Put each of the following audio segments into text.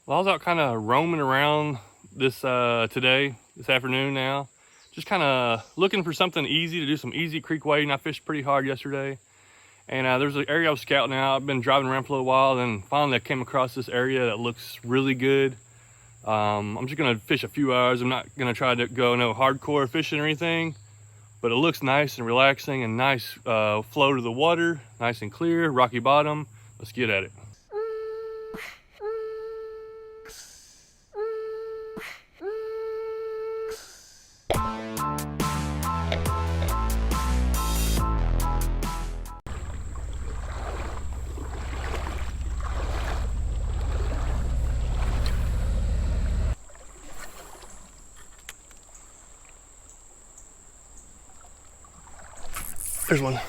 Well, I was out kind of roaming around this this afternoon now. Just kind of looking for something easy to do, some easy creek wading. I fished pretty hard yesterday. And there's an area I was scouting out. I've been driving around for a little while, and finally I came across this area that looks really good. I'm just gonna fish a few hours. I'm not gonna try to go no hardcore fishing or anything, but it looks nice and relaxing and nice flow to the water, nice and clear, rocky bottom. Let's get at it. There's one.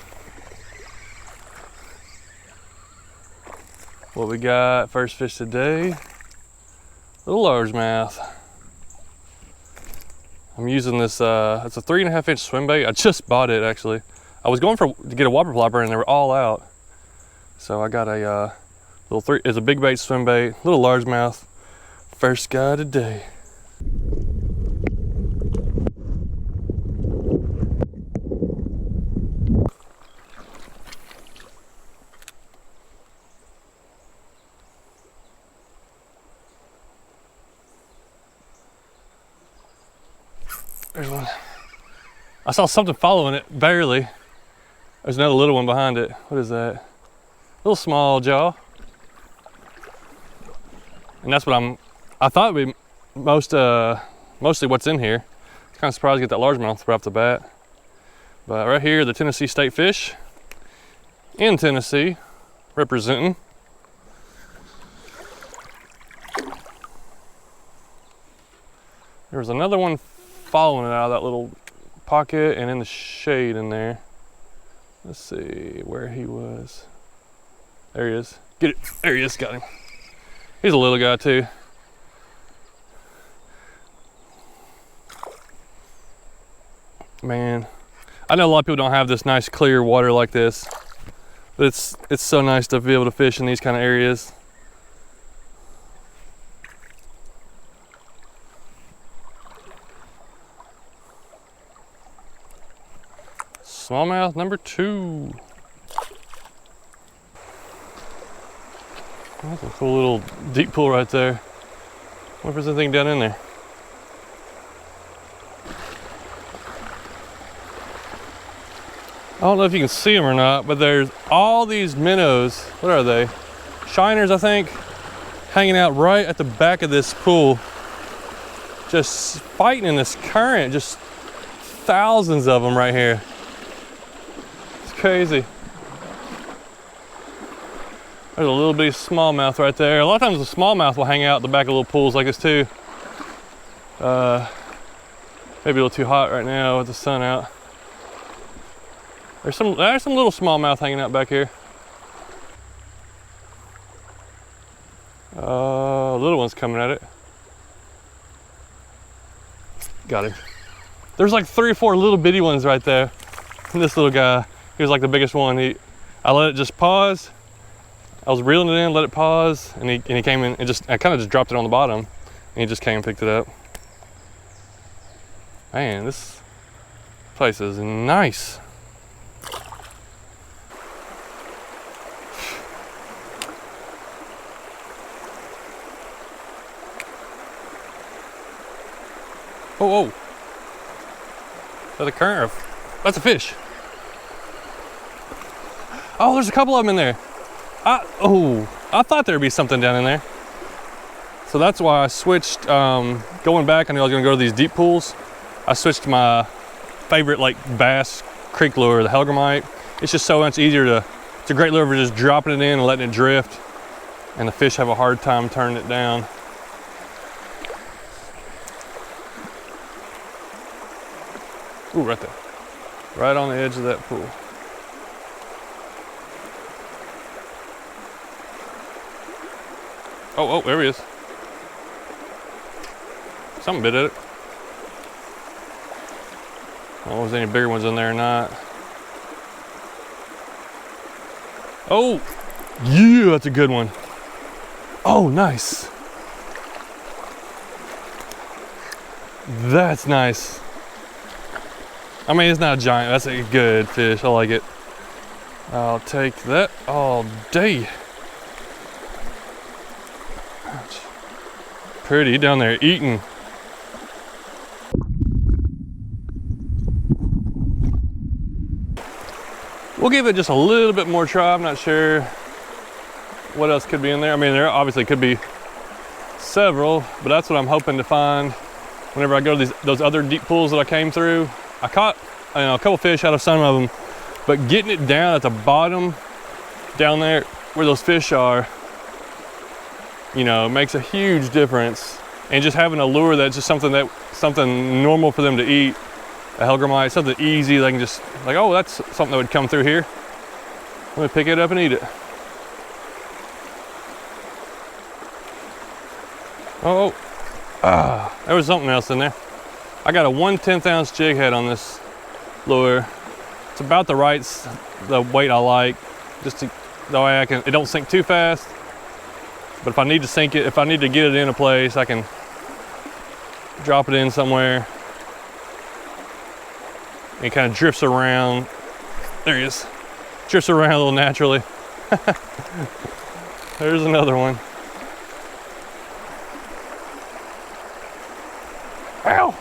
What we got, first fish today, little largemouth. I'm using this, it's a 3.5-inch swim bait. I just bought it actually. I was going to get a whopper plopper and they were all out. So I got a it's a big bait swim bait, little largemouth. First guy today. There's one. I saw something following it, barely. There's another little one behind it. What is that? Little small jaw. And that's what I thought would be mostly what's in here. I was kind of surprised to get that largemouth right off the bat. But right here, the Tennessee State fish in Tennessee, representing. There was another one following it out of that little pocket and in the shade in there. Let's see where he was. There he is. Get it. There he is. Got him. He's a little guy too. Man, I know a lot of people don't have this nice clear water like this, but it's so nice to be able to fish in these kind of areas. Smallmouth number 2. That's a cool little deep pool right there. Wonder if there's anything down in there. I don't know if you can see them or not, but there's all these minnows. What are they? Shiners, I think, hanging out right at the back of this pool. Just fighting in this current. Just thousands of them right here. Crazy. There's a little bitty smallmouth right there. A lot of times the smallmouth will hang out at the back of little pools like this too. Maybe a little too hot right now with the sun out. There's some little smallmouth hanging out back here. Little one's coming at it. Got him. There's like 3 or 4 little bitty ones right there. And this little guy, he was like the biggest one. I let it just pause. I was reeling it in, let it pause, and he came in and I kind of just dropped it on the bottom, and he just came and picked it up. Man, this place is nice. Oh, is that a current? That's a fish. Oh, there's a couple of them in there. I thought there'd be something down in there. So that's why I switched, going back, I knew I was gonna go to these deep pools. I switched to my favorite like bass creek lure, the HELLGRAMMITE. It's just so much easier it's a great lure for just dropping it in and letting it drift. And the fish have a hard time turning it down. Ooh, right there. Right on the edge of that pool. Oh, there he is. Something bit at it. I don't know if there's any bigger ones in there or not. Oh, yeah, that's a good one. Oh, nice. That's nice. I mean, it's not a giant. That's a good fish. I like it. I'll take that all day. Pretty down there eating. We'll give it just a little bit more try. I'm not sure what else could be in there. I mean, there obviously could be several, but that's what I'm hoping to find whenever I go to those other deep pools that I came through. I caught a couple fish out of some of them, but getting it down at the bottom, down there where those fish are, you know, makes a huge difference. And just having a lure that's just something normal for them to eat, a Hellgrammite, something easy, they can just, like, oh, that's something that would come through here. Let me pick it up and eat it. Oh, there was something else in there. I got a 1/10 ounce jig head on this lure. It's about the weight I like, just to, the way it don't sink too fast. But if I need to sink it, if I need to get it in a place, I can drop it in somewhere. It kind of drifts around. There he is. Drifts around a little naturally. There's another one. Ow!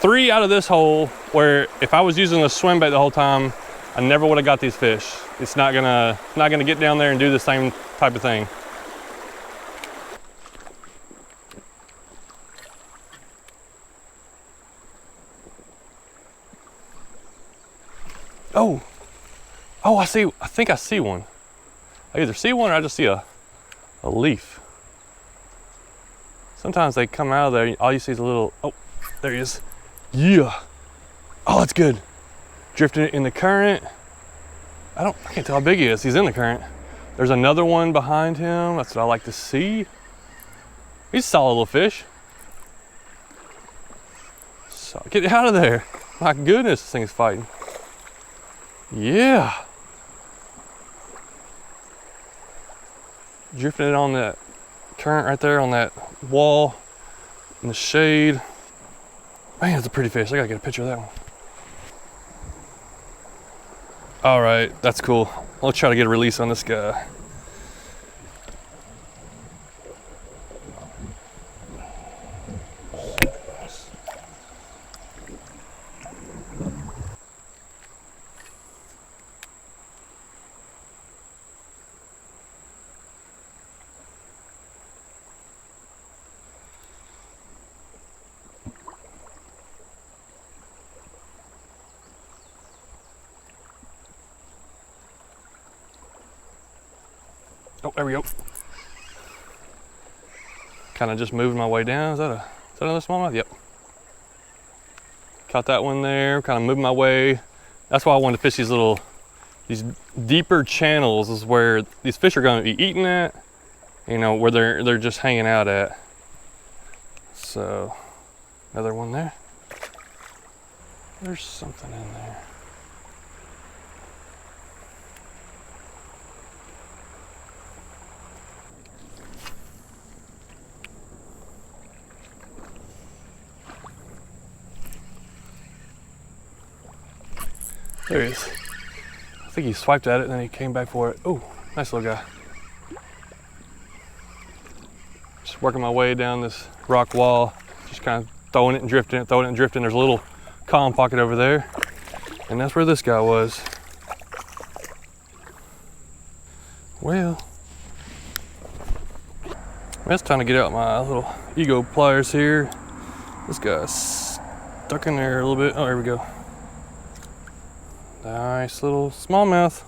3 out of this hole, where if I was using a swim bait the whole time, I never would have got these fish. It's not gonna get down there and do the same type of thing. Oh, I think I see one. I either see one or I just see a leaf. Sometimes they come out of there, all you see is a little, oh, there he is. Yeah. Oh, that's good. Drifting in the current. I can't tell how big he is. He's in the current. There's another one behind him. That's what I like to see. He's a solid little fish. So, get out of there. My goodness, this thing's fighting. Yeah. Drifting it on that current right there on that wall in the shade. Man, it's a pretty fish. I gotta get a picture of that one. All right, that's cool. I'll try to get a release on this guy. Oh, there we go. Kind of just moving my way down. Is that another smallmouth? Yep. Caught that one there. Kind of moving my way. That's why I wanted to fish these deeper channels. Is where these fish are going to be eating at. You know, where they're just hanging out at. So, another one there. There's something in there. There he is. I think he swiped at it and then he came back for it. Oh, nice little guy. Just working my way down this rock wall, just kind of throwing it and drifting it, throwing it and drifting. There's a little calm pocket over there. And that's where this guy was. Well, it's time to get out my little ego pliers here. This guy's stuck in there a little bit. Oh, here we go. Nice little smallmouth.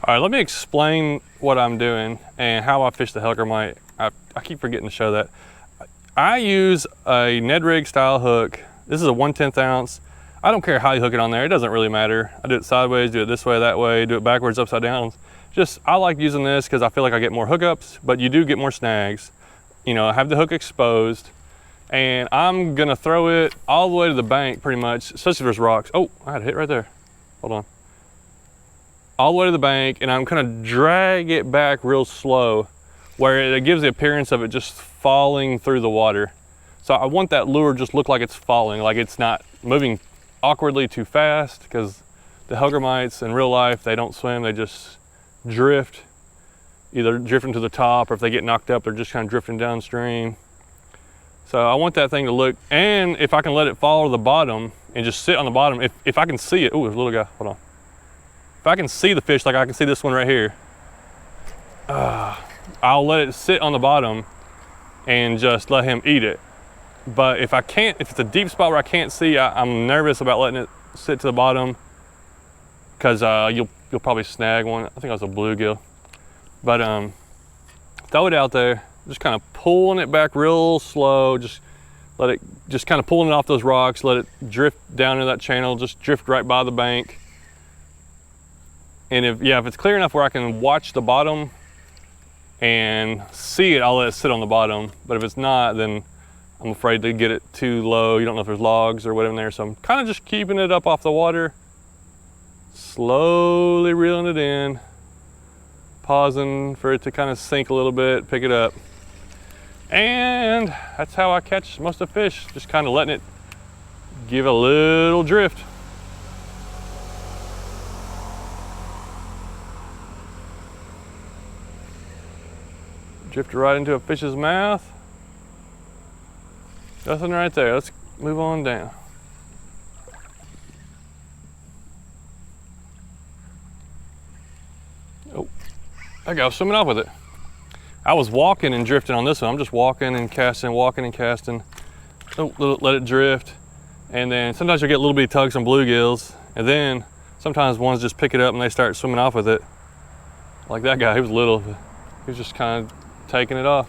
All right, let me explain what I'm doing and how I fish the Hellgrammite. I keep forgetting to show that. I use a Ned rig style hook. This is a 1/10 ounce. I don't care how you hook it on there. It doesn't really matter. I do it sideways, do it this way, that way, do it backwards, upside down. Just, I like using this because I feel like I get more hookups, but you do get more snags. You know, I have the hook exposed. And I'm gonna throw it all the way to the bank pretty much, especially if there's rocks. Oh, I had a hit right there. Hold on. all the way to the bank, and I'm kind of drag it back real slow, where it gives the appearance of it just falling through the water. So I want that lure just look like it's falling, like it's not moving awkwardly too fast, because the Hellgrammites in real life, they don't swim, they just drift, either drifting to the top, or if they get knocked up, they're just kind of drifting downstream. So I want that thing to look, and if I can let it fall to the bottom and just sit on the bottom, if I can see it, ooh, there's a little guy, hold on. If I can see the fish, like I can see this one right here, I'll let it sit on the bottom and just let him eat it. But if I can't, if it's a deep spot where I can't see, I'm nervous about letting it sit to the bottom, because you'll probably snag one. I think it was a bluegill. But throw it out there, just kind of pulling it back real slow, just let it, just kind of pulling it off those rocks, let it drift down into that channel, just drift right by the bank. And if it's clear enough where I can watch the bottom and see it, I'll let it sit on the bottom. But if it's not, then I'm afraid to get it too low. You don't know if there's logs or whatever in there. So I'm kind of just keeping it up off the water, slowly reeling it in, pausing for it to kind of sink a little bit, pick it up. And that's how I catch most of the fish, just kind of letting it give a little drift. Drift right into a fish's mouth. Nothing right there. Let's move on down. Oh, I got swimming off with it. I was walking and drifting on this one. I'm just walking and casting, walking and casting. Oh, let it drift. And then sometimes you'll get little bitty tugs on bluegills, and then sometimes ones just pick it up and they start swimming off with it. Like that guy, he was little. He was just kind of taking it off.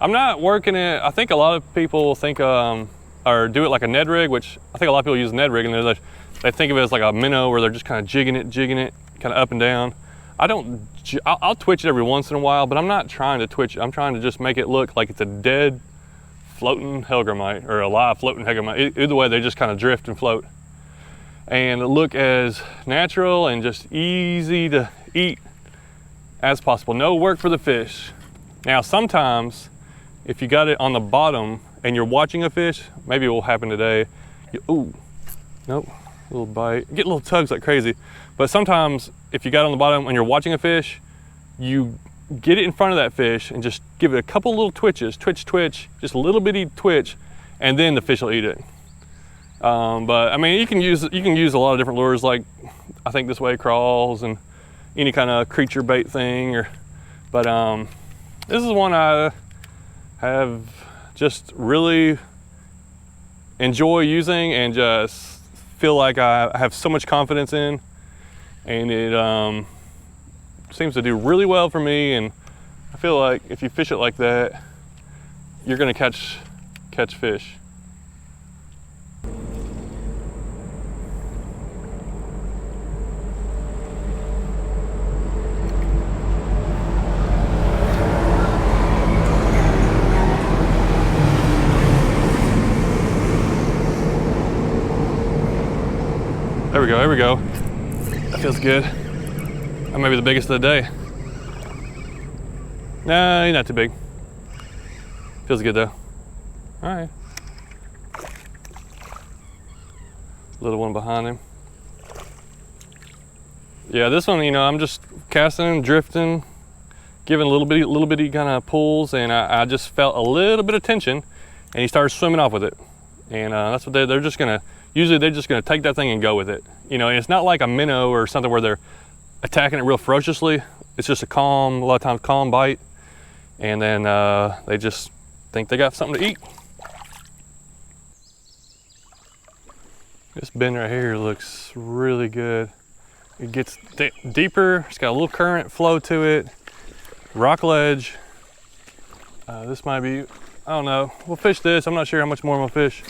I'm not working it. I think a lot of people think or do it like a Ned rig, which I think a lot of people use a Ned rig, and they think of it as like a minnow where they're just kind of jigging it, kind of up and down. I'll twitch it every once in a while, but I'm not trying to twitch it. I'm trying to just make it look like it's a dead floating Hellgrammite or a live floating Hellgrammite. Either way, they just kind of drift and float. And look as natural and just easy to eat as possible. No work for the fish. Now, sometimes if you got it on the bottom and you're watching a fish, maybe it will happen today. Ooh, nope, little bite. Get little tugs like crazy. But sometimes if you got it on the bottom and you're watching a fish, you get it in front of that fish and just give it a couple little twitches, twitch, just a little bitty twitch, and then the fish will eat it. But I mean, you can use a lot of different lures, like I think this way crawls and any kind of creature bait thing. But this is one I have just really enjoy using and just feel like I have so much confidence in, and it seems to do really well for me. And I feel like if you fish it like that, you're gonna catch fish. There we go. That feels good. That may be the biggest of the day. Nah, you're not too big. Feels good though. All right. Little one behind him. Yeah, this one, I'm just casting, drifting, giving little bitty kind of pulls, and I just felt a little bit of tension, and he started swimming off with it. And that's what they're just gonna, usually they're just gonna take that thing and go with it. And it's not like a minnow or something where they're attacking it real ferociously. It's just a lot of times calm bite. And then they just think they got something to eat. This bend right here looks really good. It gets deeper, it's got a little current flow to it. Rock ledge. This might be, I don't know. We'll fish this. I'm not sure how much more I'm gonna fish.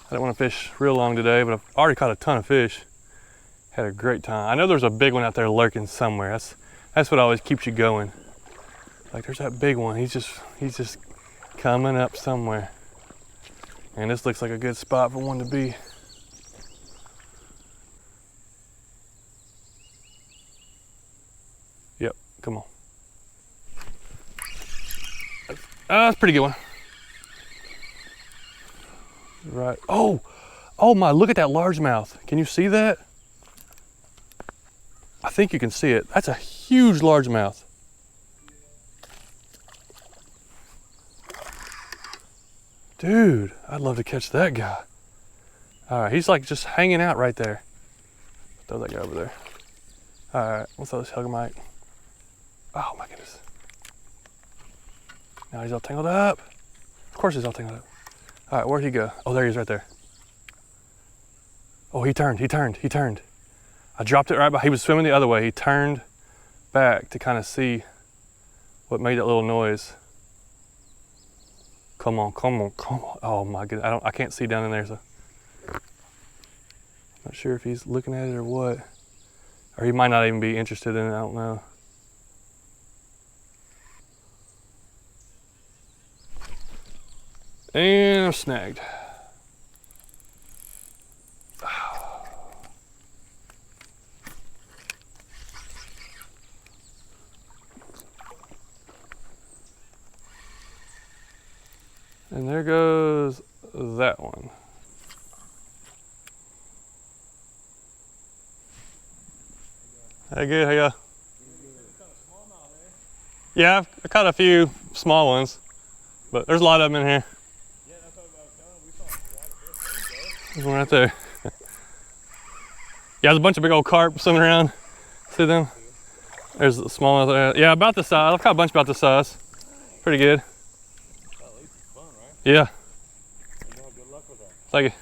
I don't want to fish real long today, but I've already caught a ton of fish. Had a great time. I know there's a big one out there lurking somewhere. That's what always keeps you going. Like there's that big one. He's just coming up somewhere. And this looks like a good spot for one to be. Come on. That's a pretty good one. Right. Oh, oh my, look at that largemouth. Can you see that? I think you can see it. That's a huge largemouth. Dude, I'd love to catch that guy. All right, he's like just hanging out right there. Throw that guy over there. All right, we'll throw this HELLGRAMMITE. Oh my goodness. Now he's all tangled up. Of course he's all tangled up. All right, where'd he go? Oh, there he is right there. Oh, he turned. I dropped it right by, he was swimming the other way. He turned back to kind of see what made that little noise. Come on. Oh my goodness, I can't see down in there, so. Not sure if he's looking at it or what. Or he might not even be interested in it, I don't know. And I'm snagged. And there goes that one. Hey, good, how you go? Yeah, I caught a few small ones, but there's a lot of them in here. Yeah, that's what I was telling you. We saw quite a bit. There's one right there. Yeah, there's a bunch of big old carp swimming around. See them? There's a small one there. Yeah, about the size. I've caught a bunch about this size. Pretty good. Well, at least it's fun, right? Yeah. You'll have good luck with that. Thank you.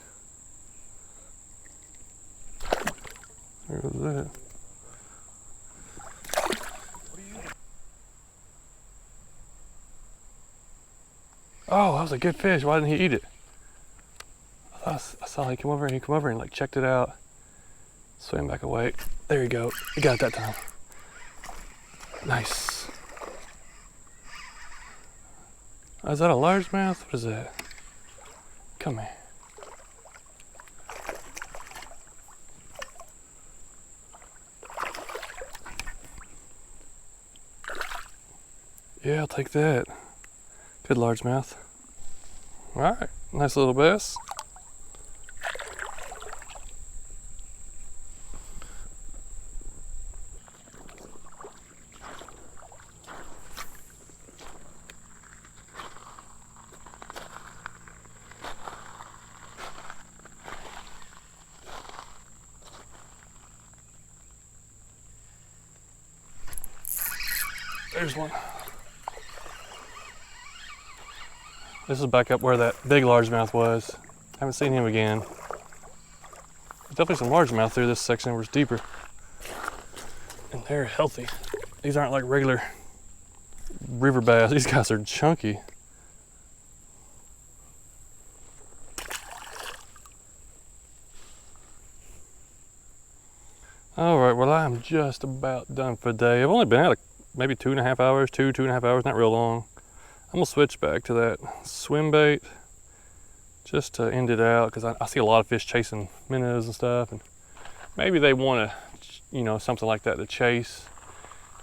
There goes that. Oh, that was a good fish. Why didn't he eat it? I saw he come over and like checked it out. Swam back away. There you go. You got it that time. Nice. Oh, is that a largemouth? What is that? Come here. Yeah, I'll take that. Good largemouth. All right, nice little bass. There's one. This is back up where that big largemouth was. Haven't seen him again. There's definitely some largemouth through this section where it's deeper. And they're healthy. These aren't like regular river bass. These guys are chunky. All right, well, I'm just about done for the day. I've only been out maybe 2.5 hours, 2.5 hours, not real long. I'm gonna switch back to that swim bait just to end it out because I see a lot of fish chasing minnows and stuff, and maybe they want to, you know, something like that to chase.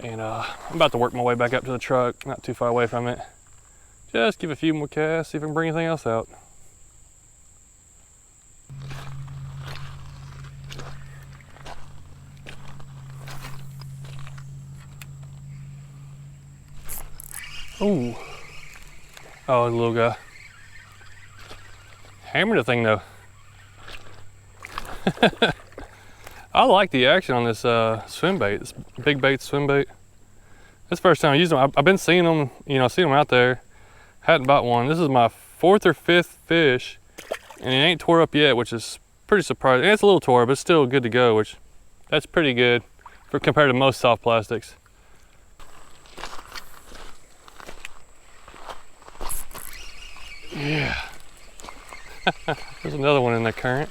And I'm about to work my way back up to the truck, not too far away from it. Just give a few more casts, see if I can bring anything else out. Ooh. Oh, the little guy. Hammered the thing though. I like the action on this swim bait, this big bait swim bait. This is the first time I used them. I've been seeing them, you know, seeing them out there. Hadn't bought one. This is my 4th or 5th fish, and it ain't tore up yet, which is pretty surprising. And it's a little tore, but it's still good to go, which that's pretty good for compared to most soft plastics. Yeah. There's another one in the current.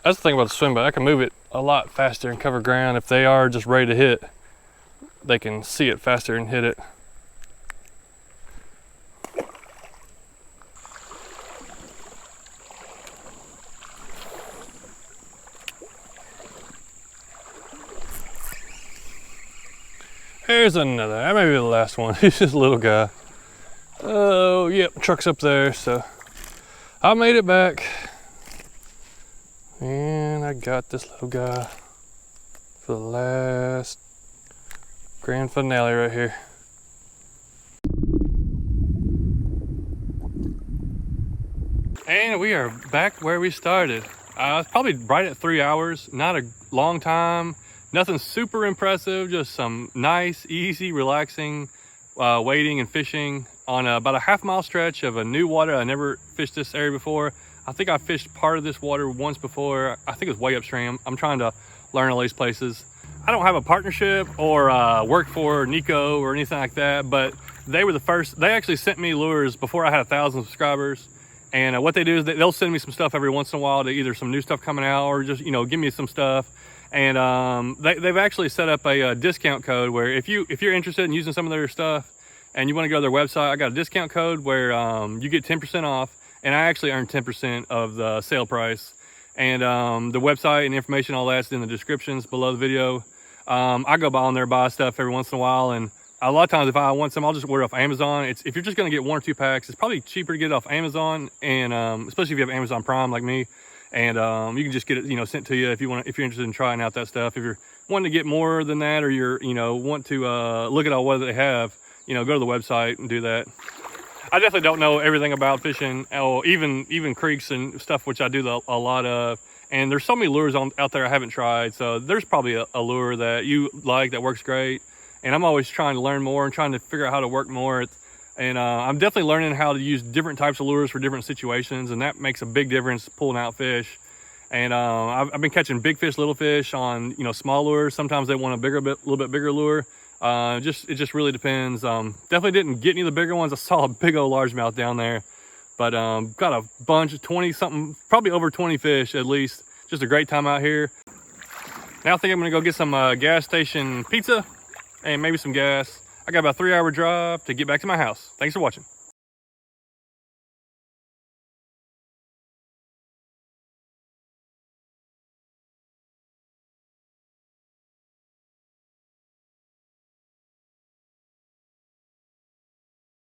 That's the thing about the swim bait. I can move it a lot faster and cover ground. If they are just ready to hit, they can see it faster and hit it. There's another. That may be the last one. He's just a little guy. Oh, yep, truck's up there, so I made it back. And I got this little guy for the last grand finale right here. And we are back where we started. It's probably right at 3 hours, not a long time, nothing super impressive, just some nice, easy, relaxing wading and fishing on about a half-mile stretch of a new water. I never fished this area before. I think I fished part of this water once before. I think it was way upstream. I'm trying to learn all these places. I don't have a partnership or work for Nikko or anything like that, but they were the first. They actually sent me lures before I had 1,000 subscribers. And what they do is they'll send me some stuff every once in a while, to either some new stuff coming out or just, you know, give me some stuff. And they've actually set up a discount code where if you're interested in using some of their stuff and you want to go to their website, I got a discount code where you get 10% off, and I actually earn 10% of the sale price. And the website and information, all that's in the descriptions below the video. I go by on there, buy stuff every once in a while, and a lot of times if I want some, I'll just order off Amazon. If you're just going to get 1 or 2 packs, it's probably cheaper to get it off Amazon, and especially if you have Amazon Prime like me, and you can just get it, you know, sent to you if you're interested in trying out that stuff. If you're wanting to get more than that, or you're, you know, want to look at all what they have, you know, go to the website and do that. I definitely don't know everything about fishing, or even creeks and stuff, which I do a lot of. And there's so many lures out there I haven't tried. So there's probably a lure that you like that works great. And I'm always trying to learn more and trying to figure out how to work more. And I'm definitely learning how to use different types of lures for different situations. And that makes a big difference pulling out fish. And I've been catching big fish, little fish on, you know, small lures. Sometimes they want a little bit bigger lure. It just really depends. Definitely didn't get any of the bigger ones. I saw a big old largemouth down there. But got a bunch of 20 something, probably over 20 fish at least. Just a great time out here. Now I think I'm gonna go get some gas station pizza and maybe some gas. I got about a 3-hour drive to get back to my house. Thanks for watching.